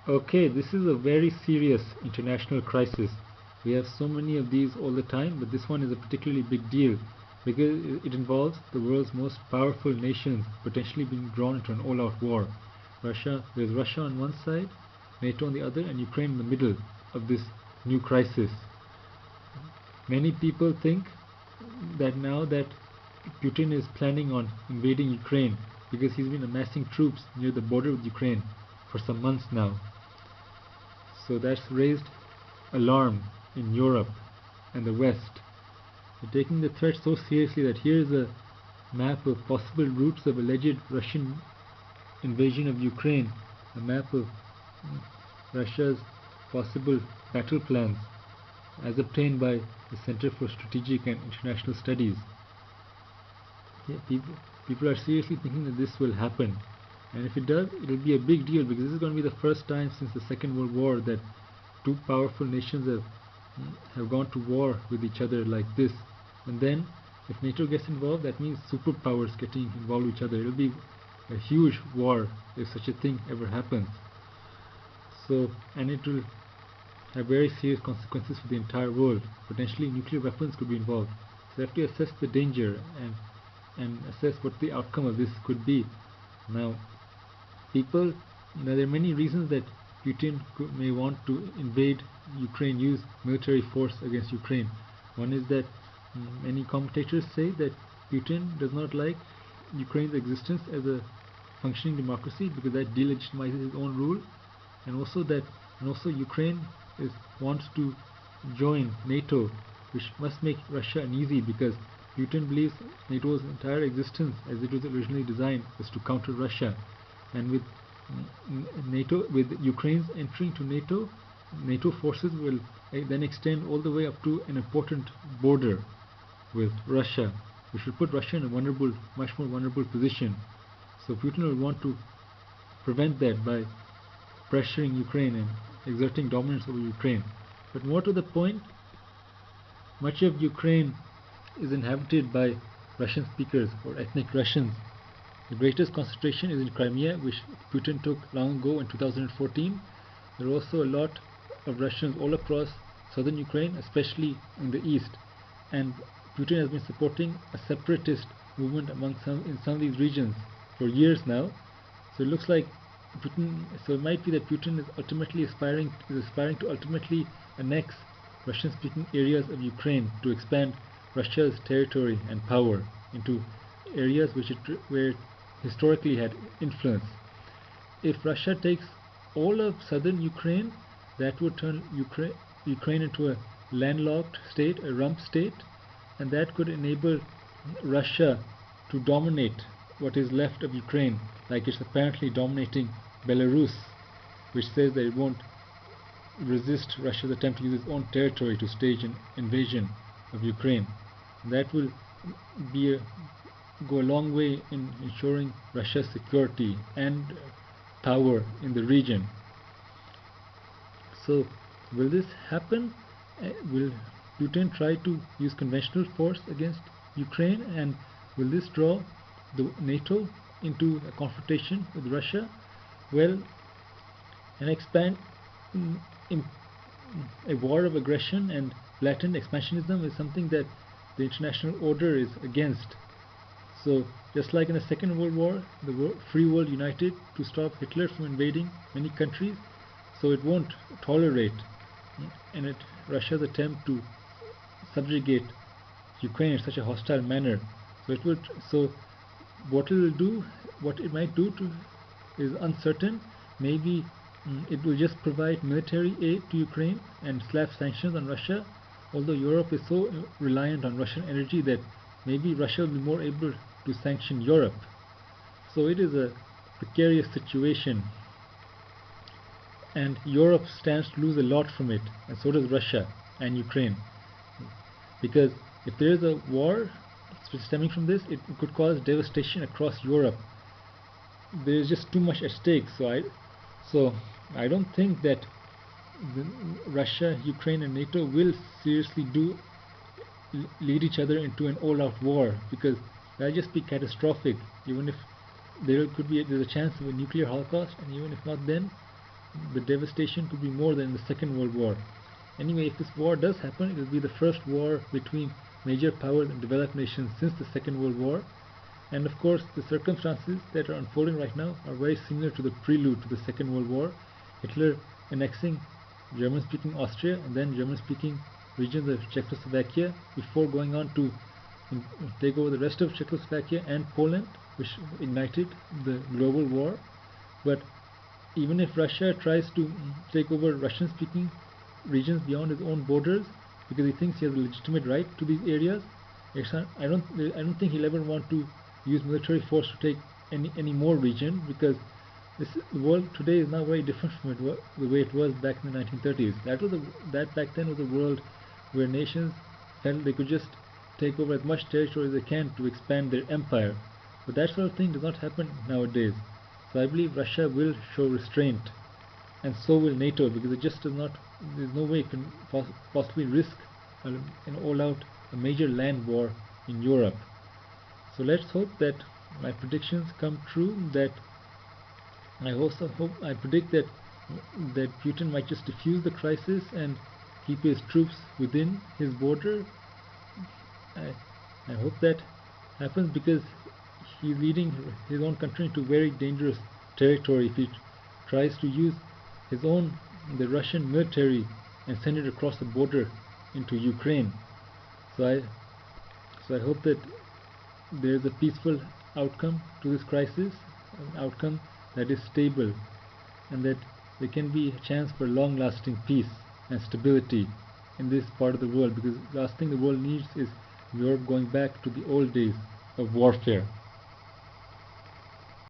Okay, this is a very serious international crisis. We have so many of these all the time, but this one is a particularly big deal because it involves the world's most powerful nations potentially being drawn into an all-out war. There's Russia on one side, NATO on the other, and Ukraine in the middle of this new crisis. Many people think that now that Putin is planning on invading Ukraine because he's been amassing troops near the border with Ukraine for some months now. So that's raised alarm in Europe and the West. They're taking the threat so seriously that here is a map of possible routes of alleged Russian invasion of Ukraine, a map of Russia's possible battle plans as obtained by the Center for Strategic and International Studies. Yeah, people are seriously thinking that this will happen. And if it does, it will be a big deal because this is going to be the first time since the Second World War that two powerful nations have gone to war with each other like this. And then, if NATO gets involved, that means superpowers getting involved with each other. It will be a huge war if such a thing ever happens. So, and it will have very serious consequences for the entire world. Potentially, nuclear weapons could be involved. So, you have to assess the danger and assess what the outcome of this could be. Now, there are many reasons that Putin may want to invade Ukraine, use military force against Ukraine. One is that many commentators say that Putin does not like Ukraine's existence as a functioning democracy because that delegitimizes his own rule, and also Ukraine wants to join NATO, which must make Russia uneasy because Putin believes NATO's entire existence, as it was originally designed, was to counter Russia. And with Ukraine's entry into NATO, NATO forces will then extend all the way up to an important border with Russia, which will put Russia in a much more vulnerable position. So Putin will want to prevent that by pressuring Ukraine and exerting dominance over Ukraine. But more to the point, much of Ukraine is inhabited by Russian speakers or ethnic Russians. The greatest concentration is in Crimea, which Putin took long ago in 2014. There are also a lot of Russians all across southern Ukraine, especially in the east. And Putin has been supporting a separatist movement in some of these regions for years now. So it looks like it might be that Putin is aspiring to ultimately annex Russian-speaking areas of Ukraine to expand Russia's territory and power into areas where it historically had influence. If Russia takes all of southern Ukraine, that would turn Ukraine into a landlocked state, a rump state, and that could enable Russia to dominate what is left of Ukraine, like it's apparently dominating Belarus, which says that it won't resist Russia's attempt to use its own territory to stage an invasion of Ukraine. That will go a long way in ensuring Russia's security and power in the region. So, will this happen? Will Putin try to use conventional force against Ukraine, and will this draw the NATO into a confrontation with Russia? Well, a war of aggression and blatant expansionism is something that the international order is against. So, just like in the Second World War, the free world united to stop Hitler from invading many countries, so it won't tolerate Russia's attempt to subjugate Ukraine in such a hostile manner. So what it might do is uncertain. Maybe it will just provide military aid to Ukraine and slap sanctions on Russia, although Europe is so reliant on Russian energy that maybe Russia will be more able to sanction Europe. So it is a precarious situation, and Europe stands to lose a lot from it, and so does Russia and Ukraine, because if there is a war stemming from this, it could cause devastation across Europe. There is just too much at stake. So I don't think that Russia, Ukraine, and NATO will seriously lead each other into an all-out war, because that'll just be catastrophic. Even if there's a chance of a nuclear holocaust, and even if not, then the devastation could be more than the Second World War. Anyway, if this war does happen, it will be the first war between major powers and developed nations since the Second World War. And of course, the circumstances that are unfolding right now are very similar to the prelude to the Second World War. Hitler annexing German-speaking Austria and then German-speaking regions of Czechoslovakia before going on to take over the rest of Czechoslovakia and Poland, which ignited the global war. But even if Russia tries to take over Russian-speaking regions beyond his own borders, because he thinks he has a legitimate right to these areas, I don't think he'll ever want to use military force to take any more region, because the world today is now very different from the way it was back in the 1930s. That back then was a world where nations felt they could just take over as much territory as they can to expand their empire. But that sort of thing does not happen nowadays. So I believe Russia will show restraint, and so will NATO, because it just does not. There's no way it can possibly risk an all-out a major land war in Europe. So let's hope that my predictions come true. That I predict that Putin might just defuse the crisis and keep his troops within his border. I hope that happens, because he's leading his own country into very dangerous territory if he tries to use the Russian military and send it across the border into Ukraine. So I hope that there's a peaceful outcome to this crisis, an outcome that is stable, and that there can be a chance for long-lasting peace and stability in this part of the world, because the last thing the world needs is Europe going back to the old days of warfare.